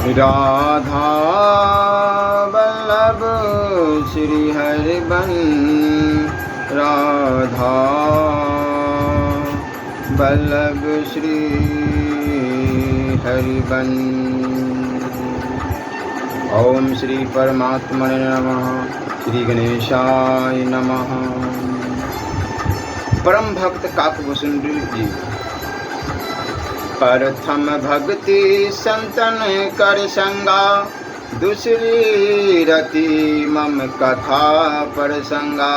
राधा वल्लभ श्री हरिबंस राधा वल्लभ श्री हरिबंस। ओम श्री परमात्मने नमः। श्री गणेशाय नमः। परम भक्त काकभूषुंडी जी। प्रथम भक्ति संतन कर संगा, दूसरी रति मम कथा प्रसंगा।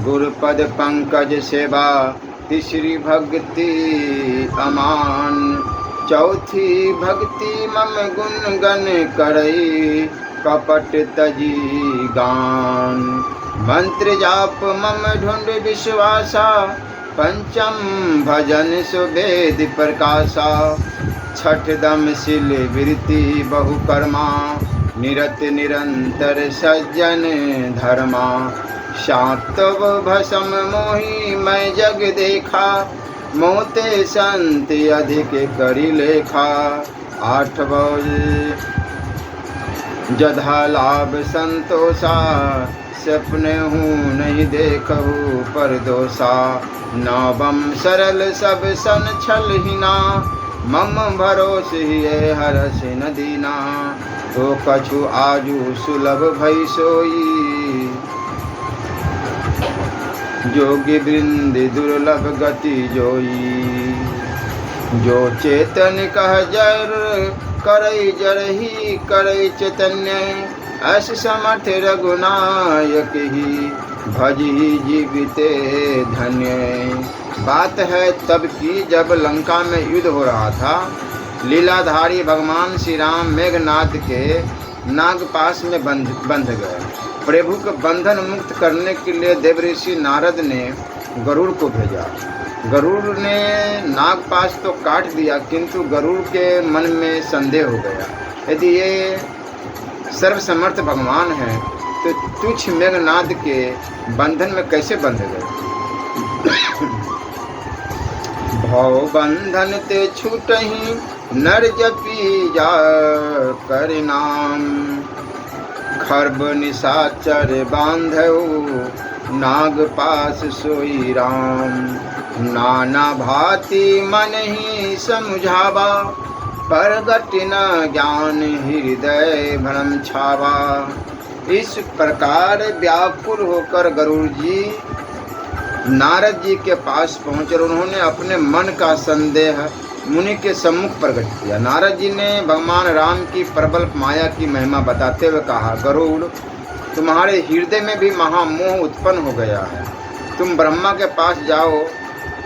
गुरुपद पंकज सेवा, तीसरी भक्ति अमान। चौथी भक्ति मम गुण गण करई, कपट तजी गान। मंत्र जाप मम ढूंढ विश्वासा, पंचम भजन सुवेद प्रकाशा। छठ दम शिल वृत्ति बहुकर्मा, निरत निरंतर सज्जन धर्मा। सातव भसम मोहि मैं जग देखा, मोते संत अधिक करी लेखा। आठव जधा लाभ संतोषा, सपने हूँ नहीं देखहु पर दोषा। नवम सरल सब सन छल हिना, मम भरोस हिये हरस न दीना। तो कछु आजू सुलभ भई सोई, जोगी वृंद दुर्लभ गति जोई। जो चेतन कह जर करई जरही करई चैतन्य, अस समर्थ रघुनायक ही भजही जीविते धन्य। बात है तब की जब लंका में युद्ध हो रहा था। लीलाधारी भगवान श्री राम मेघनाद के नागपाश में बंध गए। प्रभु को बंधन मुक्त करने के लिए देवऋषि नारद ने गरुड़ को भेजा। गरुड़ ने नागपाश तो काट दिया, किंतु गरुड़ के मन में संदेह हो गया, यदि ये सर्वसमर्थ भगवान हैं तो तुच्छ मेघनाद के बंधन में कैसे बंध गए। भव बंधन ते छूटहि, नर जपी जा कर नाम। खर्ब निशाचर बांधऊ, नाग पास सोई राम। नाना भांति मन ही समझावा, परगट न ज्ञान हृदय भ्रम छावा। इस प्रकार व्याकुल होकर गरुड़ जी नारद जी के पास पहुँचे और उन्होंने अपने मन का संदेह मुनि के सम्मुख प्रकट किया। नारद जी ने भगवान राम की प्रबल माया की महिमा बताते हुए कहा, गरुड़ तुम्हारे हृदय में भी महामोह उत्पन्न हो गया है। तुम ब्रह्मा के पास जाओ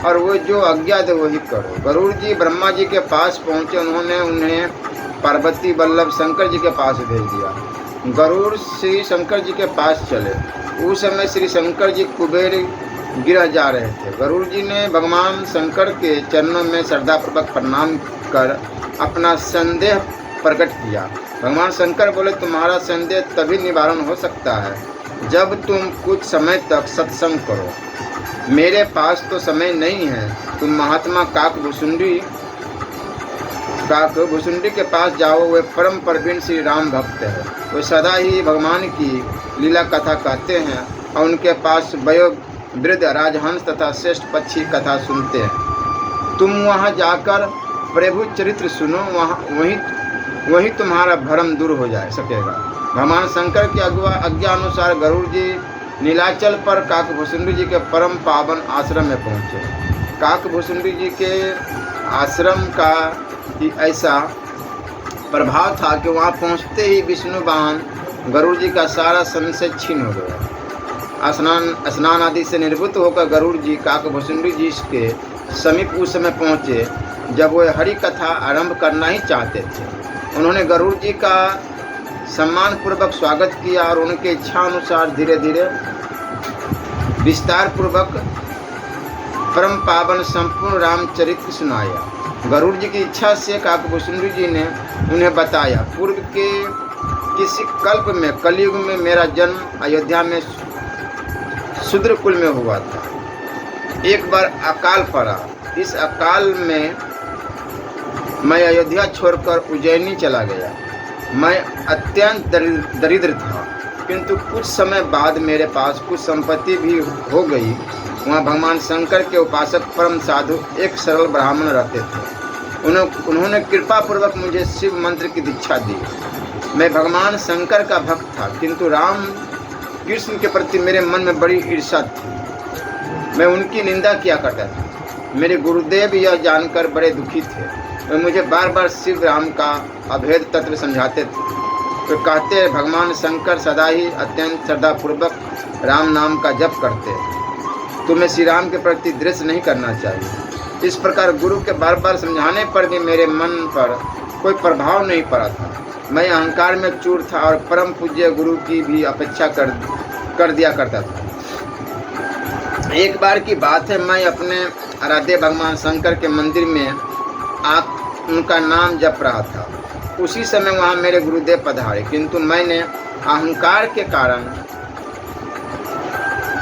और वो जो आज्ञा दे वही करो। गरुड़ जी ब्रह्मा जी के पास पहुँचे। उन्होंने उन्हें पार्वती वल्लभ शंकर जी के पास भेज दिया। गरुड़ श्री शंकर जी के पास चले। उस समय श्री शंकर जी कुबेर गिरह जा रहे थे। गरुड़ जी ने भगवान शंकर के चरणों में श्रद्धापूर्वक प्रणाम कर अपना संदेह प्रकट किया। भगवान शंकर बोले, तुम्हारा संदेह तभी निवारण हो सकता है जब तुम कुछ समय तक सत्संग करो। मेरे पास तो समय नहीं है। तुम महात्मा काकभूषुंडी के पास जाओ। वे परम प्रवीण श्री राम भक्त है। वे सदा ही भगवान की लीला कथा कहते हैं और उनके पास वयो वृद्ध राजहंस तथा श्रेष्ठ पक्षी कथा सुनते हैं। तुम वहां जाकर प्रभु चरित्र सुनो, वहीं तुम्हारा भ्रम दूर हो सकेगा। भगवान शंकर की आज्ञा अनुसार गरुड़ जी नीलाचल पर काकभूषुंडी जी के परम पावन आश्रम में पहुँचे। काकभूषुंडी जी के आश्रम का ही ऐसा प्रभाव था कि वहाँ पहुँचते ही विष्णुवाहन गरुड़ जी का सारा संशय छीन हो गया। स्नान आदि से निर्वृत्त होकर गरुड़ जी काकभूषुंडी जी के समीप उस समय पहुँचे जब वे हरि कथा आरंभ करना ही चाहते थे। उन्होंने गरुड़ जी का सम्मान पूर्वक स्वागत किया और उनके इच्छा अनुसार धीरे धीरे विस्तार पूर्वक परम पावन संपूर्ण रामचरित्र सुनाया। गरुड़ जी की इच्छा से काकभूषुंडी जी ने उन्हें बताया, पूर्व के किसी कल्प में कलयुग में मेरा जन्म अयोध्या में शूद्र कुल में हुआ था। एक बार अकाल पड़ा। इस अकाल में मैं अयोध्या छोड़कर उज्जैनी चला गया। मैं अत्यंत दरिद्र था, किंतु कुछ समय बाद मेरे पास कुछ संपत्ति भी हो गई। वहाँ भगवान शंकर के उपासक परम साधु एक सरल ब्राह्मण रहते थे। उन्होंने कृपा पूर्वक मुझे शिव मंत्र की दीक्षा दी। मैं भगवान शंकर का भक्त था, किंतु राम कृष्ण के प्रति मेरे मन में बड़ी ईर्ष्या थी। मैं उनकी निंदा किया करता था। मेरे गुरुदेव यह जानकर बड़े दुखी थे। वे मुझे बार बार शिव राम का अभेद तत्व समझाते थे। वे कहते भगवान शंकर सदा ही अत्यंत श्रद्धापूर्वक राम नाम का जप करते। तुम्हें श्री राम के प्रति द्वेष नहीं करना चाहिए। इस प्रकार गुरु के बार बार समझाने पर भी मेरे मन पर कोई प्रभाव नहीं पड़ा था। मैं अहंकार में चूर था और परम पूज्य गुरु की भी अपेक्षा कर दिया करता था। एक बार की बात है, मैं अपने आराध्य भगवान शंकर के मंदिर में उनका नाम जप रहा था। उसी समय वहाँ मेरे गुरुदेव पधारे, किंतु मैंने अहंकार के कारण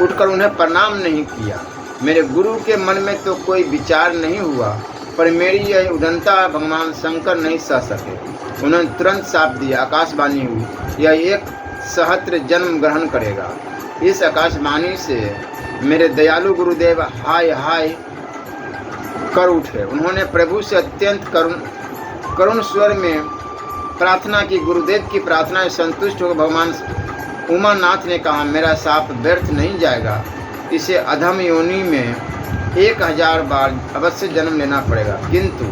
उठकर उन्हें प्रणाम नहीं किया। मेरे गुरु के मन में तो कोई विचार नहीं हुआ, पर मेरी यह उदंता भगवान शंकर नहीं सह सके। उन्होंने तुरंत साफ दिया, आकाशवाणी हुई, यह एक सहस्त्र जन्म ग्रहण करेगा। इस आकाशवाणी से मेरे दयालु गुरुदेव हाय हाय कर उठे। उन्होंने प्रभु से अत्यंत करुण स्वर में प्रार्थना की। गुरुदेव की प्रार्थना से संतुष्ट होकर भगवान उमानाथ ने कहा, मेरा साप व्यर्थ नहीं जाएगा। इसे अधम योनि में 1000 बार अवश्य जन्म लेना पड़ेगा, किंतु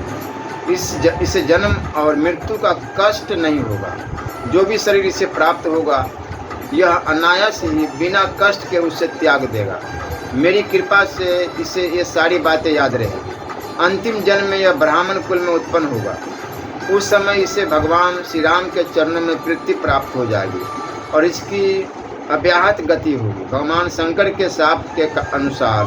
इसे जन्म और मृत्यु का कष्ट नहीं होगा। जो भी शरीर इसे प्राप्त होगा, यह अनायास ही बिना कष्ट के उसे त्याग देगा। मेरी कृपा से इसे ये सारी बातें याद रहेगी। अंतिम जन्म में यह ब्राह्मण कुल में उत्पन्न होगा। उस समय इसे भगवान श्री राम के चरणों में प्रीति प्राप्त हो जाएगी और इसकी अव्याहत गति होगी। भगवान शंकर के शाप के अनुसार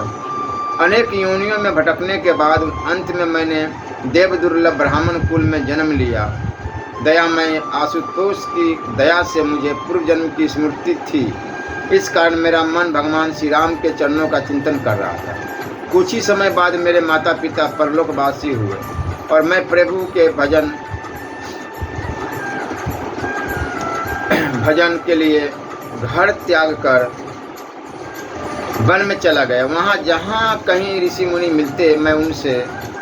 अनेक योनियों में भटकने के बाद अंत में मैंने देव दुर्लभ ब्राह्मण कुल में जन्म लिया। दयामय आशुतोष की दया से मुझे पूर्व जन्म की स्मृति थी। इस कारण मेरा मन भगवान श्री राम के चरणों का चिंतन कर रहा था। कुछ ही समय बाद मेरे माता पिता परलोकवासी हुए और मैं प्रभु के भजन के लिए घर त्याग कर वन में चला गया। वहाँ जहाँ कहीं ऋषि मुनि मिलते, मैं उनसे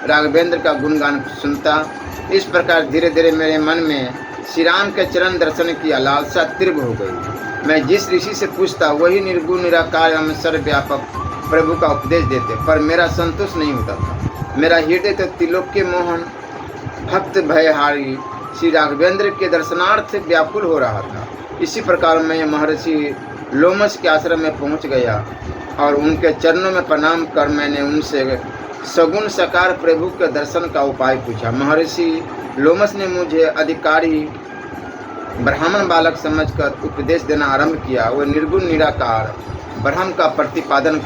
राघवेंद्र का गुणगान सुनता। इस प्रकार धीरे धीरे मेरे मन में श्री राम के चरण दर्शन की लालसा तीव्र हो गई। मैं जिस ऋषि से पूछता, वही निर्गुण निराकार एवं सर्वव्यापक प्रभु का उपदेश देते, पर मेरा संतोष नहीं होता था। मेरा हृदय तो त्रिलोक्य मोहन भक्त भयहारी श्री राघवेंद्र के दर्शनार्थ व्याकुल हो रहा था। इसी प्रकार मैं महर्षि लोमस के आश्रम में पहुंच गया और उनके चरणों में प्रणाम कर मैंने उनसे सगुण साकार प्रभु के दर्शन का उपाय पूछा। महर्षि लोमस ने मुझे अधिकारी ब्राह्मण बालक समझकर उपदेश देना आरंभ किया। वे निर्गुण निराकार ब्रह्म का प्रतिपादन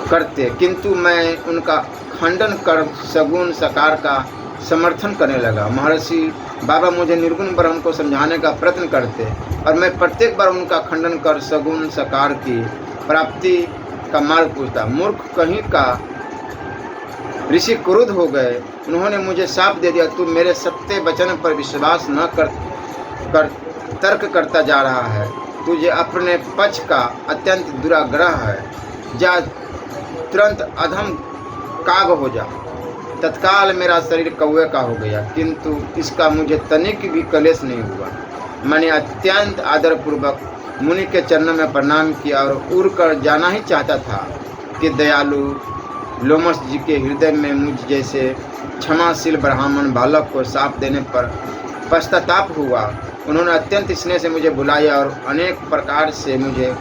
करते, किंतु मैं उनका खंडन कर सगुण साकार का समर्थन करने लगा। महर्षि बाबा मुझे निर्गुण ब्रह्म को समझाने का प्रयत्न करते और मैं प्रत्येक बार उनका खंडन कर सगुण साकार की प्राप्ति का मार्ग पूछता। मूर्ख कहीं का ऋषि क्रुद्ध हो गए। उन्होंने मुझे शाप दे दिया, तू मेरे सत्य वचन पर विश्वास न कर तर्क करता जा रहा है। तुझे अपने पक्ष का अत्यंत दुराग्रह है। जा तुरंत अधम काग हो जा। तत्काल मेरा शरीर कौवे का हो गया, किंतु इसका मुझे तनिक भी कलेश नहीं हुआ। मैंने अत्यंत आदरपूर्वक मुनि के चरणों में प्रणाम किया और उड़ कर जाना ही चाहता था कि दयालु लोमस जी के हृदय में मुझ जैसे क्षमाशील ब्राह्मण बालक को शाप देने पर पश्चाताप हुआ। उन्होंने अत्यंत स्नेह से मुझे बुलाया और अनेक प्रकार से मुझे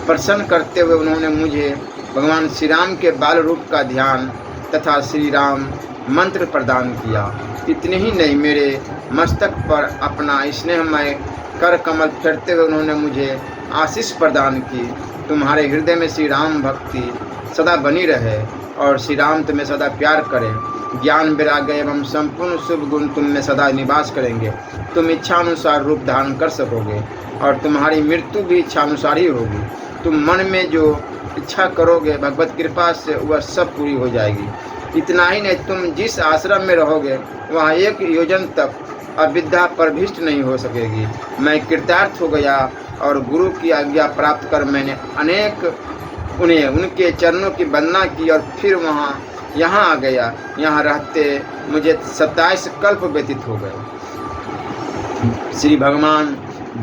प्रसन्न करते हुए उन्होंने मुझे भगवान श्री राम के बाल रूप का ध्यान तथा श्री राम मंत्र प्रदान किया। इतने ही नहीं, मेरे मस्तक पर अपना स्नेहमय कर कमल फेरते हुए उन्होंने मुझे आशीष प्रदान की। तुम्हारे हृदय में श्री राम भक्ति सदा बनी रहे और श्री राम तुम्हें सदा प्यार करें। ज्ञान वैराग्य एवं संपूर्ण शुभ गुण तुम में सदा निवास करेंगे। तुम इच्छानुसार रूप धारण कर सकोगे और तुम्हारी मृत्यु भी इच्छानुसार ही होगी। तुम मन में जो इच्छा करोगे भगवत कृपा से वह सब पूरी हो जाएगी। इतना ही नहीं, तुम जिस आश्रम में रहोगे वहाँ 1 योजन तक अविद्या प्रविष्ट नहीं हो सकेगी। मैं कृतार्थ हो गया और गुरु की आज्ञा प्राप्त कर मैंने उन्हें उनके चरणों की वंदना की और फिर यहाँ आ गया। यहाँ रहते मुझे 27 कल्प व्यतीत हो गए। श्री भगवान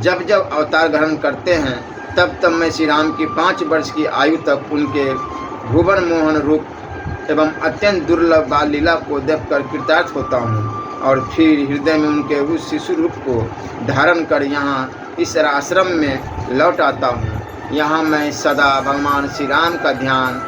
जब जब अवतार ग्रहण करते हैं तब मैं श्री राम की 5 वर्ष की आयु तक उनके भुवन मोहन रूप एवं अत्यंत दुर्लभ बाल लीला को देखकर कृतार्थ होता हूँ और फिर हृदय में उनके उस शिशु रूप को धारण कर यहाँ इस आश्रम में लौट आता हूँ। यहाँ मैं सदा भगवान श्री राम का ध्यान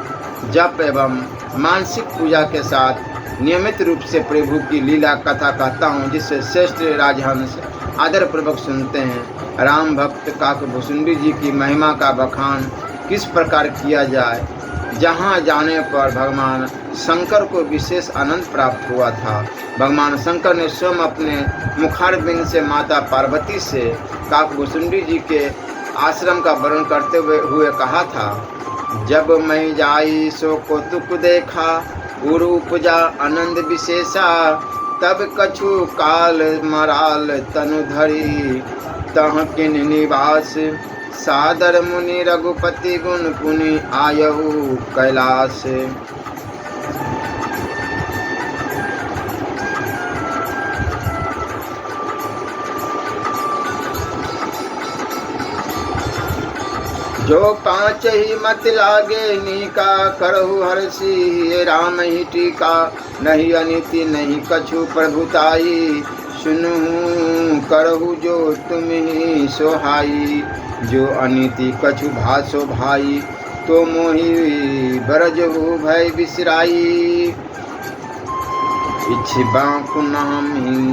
जप एवं मानसिक पूजा के साथ नियमित रूप से प्रभु की लीला कथा कहता हूँ, जिससे श्रेष्ठ राजहंस आदर पूर्वक सुनते हैं। राम भक्त काकभूषुंडी जी की महिमा का बखान किस प्रकार किया जाए। जहाँ जाने पर भगवान शंकर को विशेष आनंद प्राप्त हुआ था। भगवान शंकर ने स्वयं अपने मुखारबिंद से माता पार्वती से काकभूषुंडी जी के आश्रम का वर्णन करते हुए कहा था, जब मैं जाई सो कौतुक देखा गुरु उपजा आनंद विशेषा, तब कछु काल मराल तनु धरी तह किन निवास, सादर मुनि रघुपति गुण पुनि आयहु कैलाश। जो 5 ही मत लागे नीका, करहु हर्षि राम ही टीका, नहीं अनिति नहीं कछु प्रभुताई, सुनहु करहु जो तुम ही सोहाई, जो अनिति कछु भासो भाई, तो मोहि बरजहु भय बिसराई। इच्छिबा पुनः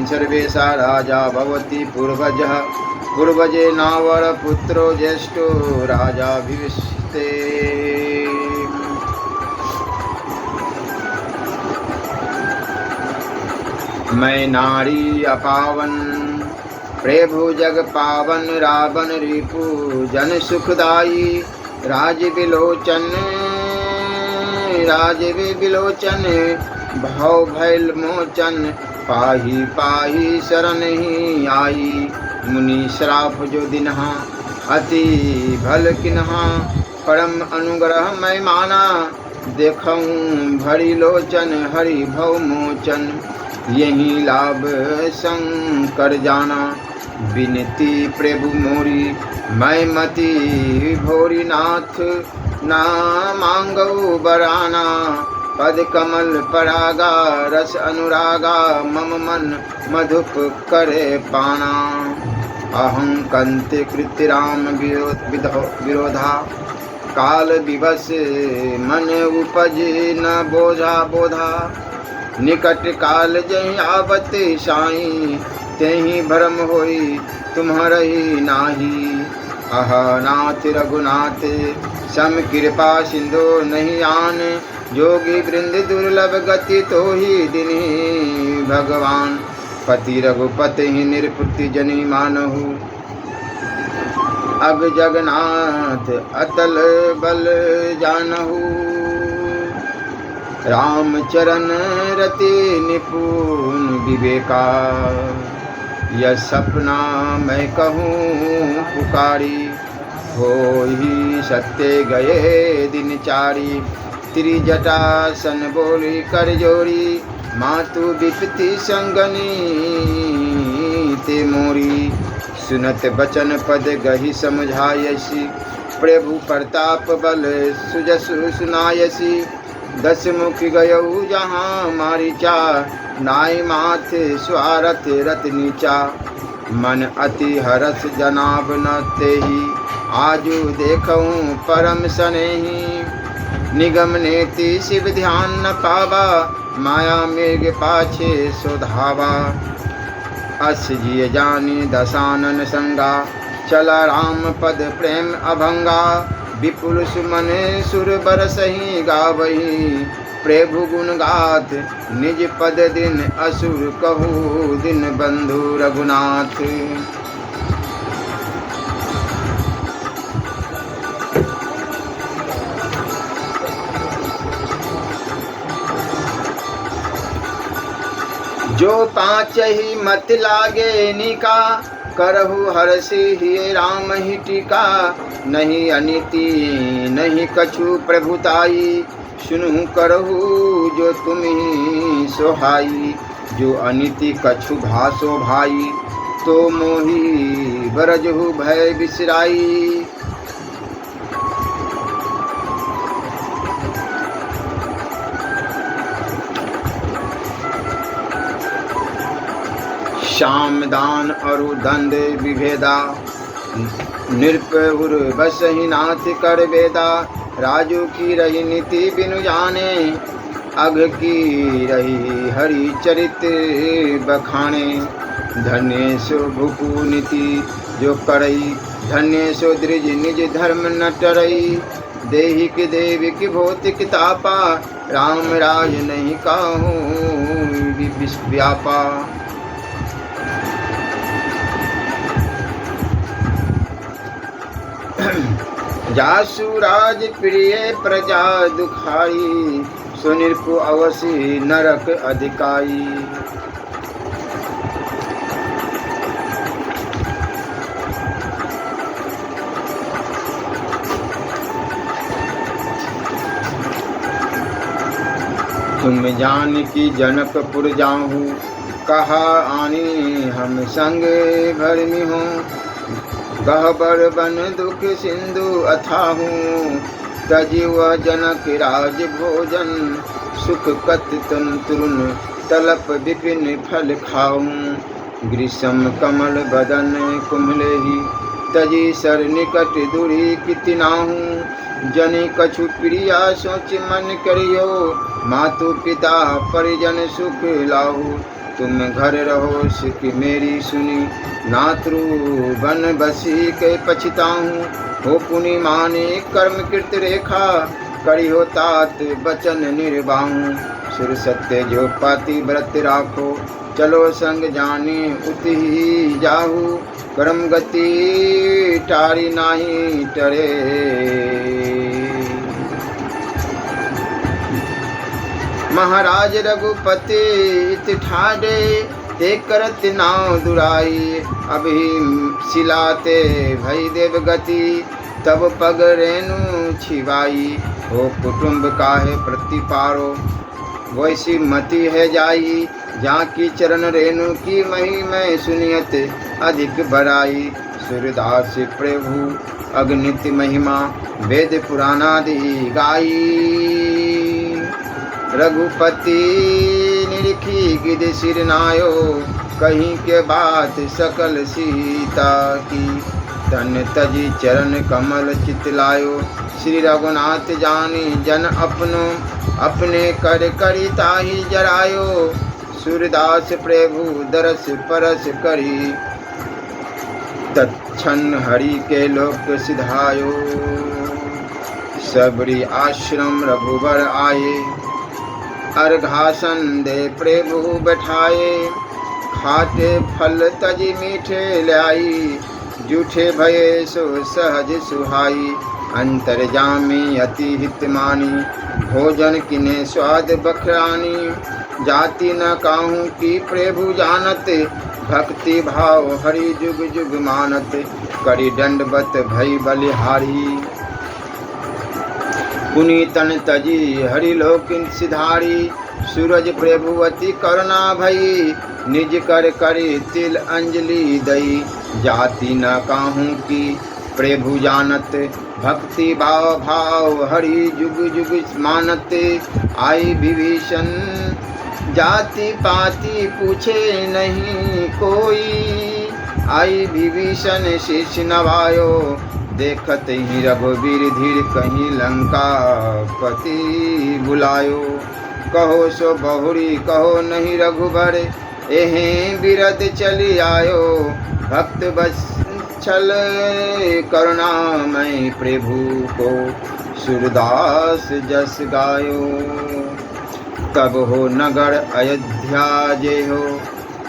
सर्वेशा राजा भवति पूर्वजः, पूर्वजे नावर पुत्रो ज्येष्ठो राजा विविष्टे। मैं नारी अपावन प्रभु जग पावन, रावण रिपु जन सुखदाई, राज विलोचन भव भैल मोचन, पाही पाही शरण ही आई, मुनि श्राप जो दिनहा अति भल किन्हा, परम अनुग्रह मैं माना, देखऊं भरी लोचन हरि भव मोचन, यही लाभ शंकर जाना, विनती प्रभु मोरी मैं मति भोरी नाथ, ना मांगो बराना, पद कमल परागा रस अनुरागा, मम मन मधुप करे पाना, अहं कंते कृतिराम विरोधा, काल विवश मन उपज न बोधा, निकट काल जहि आवत साई, तेहि भरम होई तुम्हारही नाही, अह नाथ रघुनाथ सम कृपा सिंधु नहीं आन, जोगी वृंद दुर्लभ गति तो ही दिनी, भगवान पति रघुपति ही निरपुति जनी मानहु, अब जगन्नाथ अतल बल जानहु, राम चरण रति निपुण विवेका, यह सपना मैं कहूँ पुकारी, हो ही सत्य गए दिन चारी, त्रिजटा सन बोली कर जोड़ी, मातु विपत्ति संगनी ते मोरी, सुनत बचन पद गही समझायसी, प्रभु प्रताप बल सुजसु सुनायसी, 10 मुख गयऊ जहाँ मारीचा, नाई माथ स्वारथ रत नीचा, मन अति हरस जनाब न तेहि, आजू देखऊं परम सनेही, निगम नेति शिव ध्यान न पावा, माया मृग पाछे सोधावा, अस जिय जानी दशानन संगा, चला राम पद प्रेम अभंगा, विपुल सुमन सुर बरसहि गावही, प्रभु गुण गाथ निज पद दिन, असुर कहू दिन बंधु रघुनाथ। जो पाँच ही मत लागे निका, करहु हरषि ही राम ही टीका। नहीं अनिति नहीं कछु प्रभुताई, सुनु करहु जो तुम ही सोहाई। जो अनिति कछु भासो भाई, तो मोही बरजहु भय बिसराई। श्याम दान अरु दंड विभेदा, नृपुर बस ही नाथ कर वेदा। राजू की रही नीति बिनु जाने, अघ की रही हरि चरित्र बखाने। धन्य सो भूपु नीति जो करई, धन्य सो द्रिज निज धर्म न टरई। देहिक देविक भौतिक तापा, राम राज नहीं काहू व्यापा। जासु राज प्रिय प्रजा दुखाई, सुनिर्पु अवसि नरक अधिकाई। तुम जान की जनकपुर जाहूँ, कहा आनी हम संग भरमी हूँ। गहबर बन दुख सिंधु अथाहू, तजिव जनक राज भोजन। सुख कत तन तरुण तलप विपिन फल खाऊं। ग्रीष्म कमल बदन कुम्हले ही, तजी सर निकट दूरी कितनाहूँ। जनि कछु प्रिया सोच मन करियो, मातु पिता परिजन सुख लाहू। तुम घर रहो सिख मेरी सुनी, नातृ बन बसी के पछताहूँ। हो पुनि माने कर्म कृत रेखा, करी हो तात बचन निर्वाहूँ। सुर सत्य जो पाति व्रत राखो, चलो संग जाने उति ही जाहू। कर्म गति टारी नाही टरे, महाराज रघुपति इत ठाडे। ते करत नाव दुराई, अभी सिलाते भई देव गति। तब पग रेणु छिवाई, हो कुटुंब काहे प्रतिपारो। वैसी मति है जाई, जाकी चरण रेणु की महिमा सुनियत अधिक बड़ाई। सूरदास प्रभु अगणित महिमा, वेद पुराणादि गाई। रघुपति निरखी गिद सिर नायो, कहीं के बात सकल सीता की। तन तजी चरण कमल चितलायो, श्री रघुनाथ जानी जन अपनो। अपने कर करिता ही जरायो, सूरदास प्रभु दरस परस करी। तत्क्षण हरि के लोक सिधायो, सबरी आश्रम रघुबर आए। अर्घासन दे प्रभु बैठाए, खाते फल तजी मीठे लाई। जूठे भये सो सहज सुहाई, अंतर्जामी अति हित मानी। भोजन किने स्वाद बखरानी, जाति न काहू की प्रभु जानत। भक्ति भाव हरि जुग जुग मानत, करी दंडवत भई बलिहारी। पुनीतन तजी हरि लोक सिधारी, सूरज प्रभुवती करुणा भई। निज कर करी तिल अंजलि दई, जाति न काहू की प्रभु जानत। भक्ति भाव भाव हरि जुग जुग मानत। आई विभीषण जाति पाति पूछे नहीं कोई, आई विभीषण शीश नवायो। देखत ही रघुवीर धीर कहीं लंका पति बुलायो। कहो सो बहुरी कहो नहीं रघुबर, एहें बिरद चली आयो। भक्त बत्सल करुणामय प्रभु को, सूरदास जस गायो। तब हो नगर अयोध्या जे हो,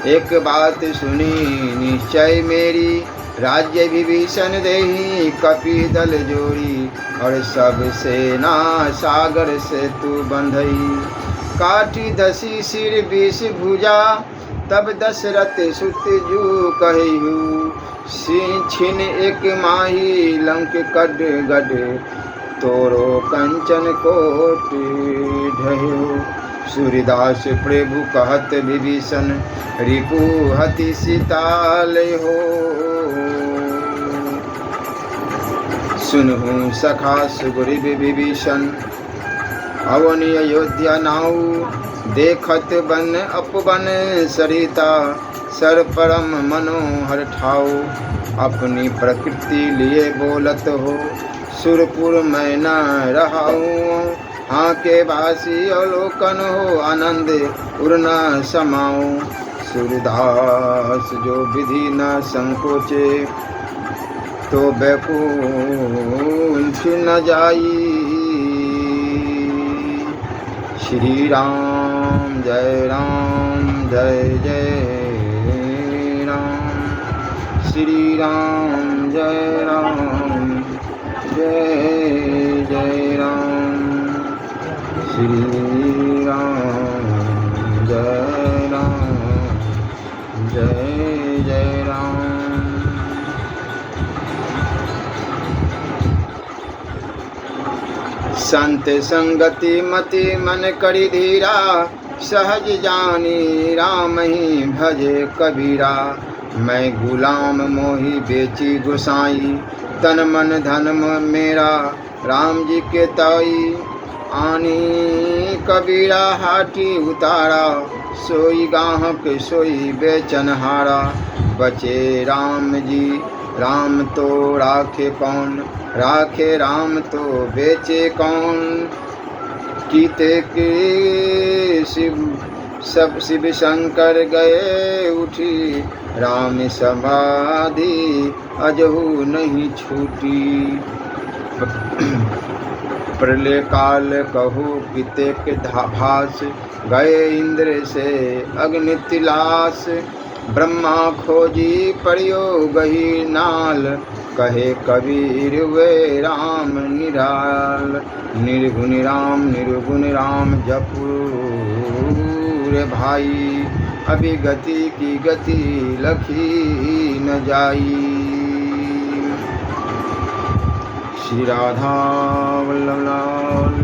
एक बात सुनी निश्चय मेरी। राज्य विभीषण देहि कपि दल जोड़ी, और सब सेना सागर से तू बंधई। काटी दसी सिर बीस भुजा, तब दशरथ सुत जू कहु, छिन एक माही लंक कड गड, तोरो कंचन कोट ढहु। सूर्यदास प्रभु कहत विभीषण, रिपु हति सिताल हो। सुनहु सखा सुग्रीव विभीषण, अवन अयोध्या नाऊ, देखत बन अपवन सरिता, सर परम मनोहर ठाऊ। अपनी प्रकृति लिए बोलत हो, सुरपुर मैं न रहाऊं। हाँ के बासी अवलोकन हो, आनंद उर न समाऊं। सूरदास जो विधि न संकोचे, तो बैकुंठ न जाई। श्री राम जय जय राम, श्री राम जय जय राम, श्री राम जय राम। संत संगति मति मन करि धीरा, सहज जानी राम ही भजे कबीरा। मैं गुलाम मोही बेची गोसाई, तन मन धन मेरा राम जी के ताई। आनी कबीरा हाटी उतारा, सोई गाहक सोई बेचनहारा। बचे राम जी राम तो राखे कौन, राखे राम तो बेचे कौन। कीते के सब शिव शंकर गए उठी, राम समाधि अजहू नहीं छूटी। प्रलय काल कहू कितेक भास, गए इंद्र से अग्नि तिलास। ब्रह्मा खोजी पड़ियो गही नाल, कहे कबीर वे राम निराल। निर्गुण राम जपुर भाई, अभी गति की गति लखी न जाई। श्री राधा वल्लभ लाल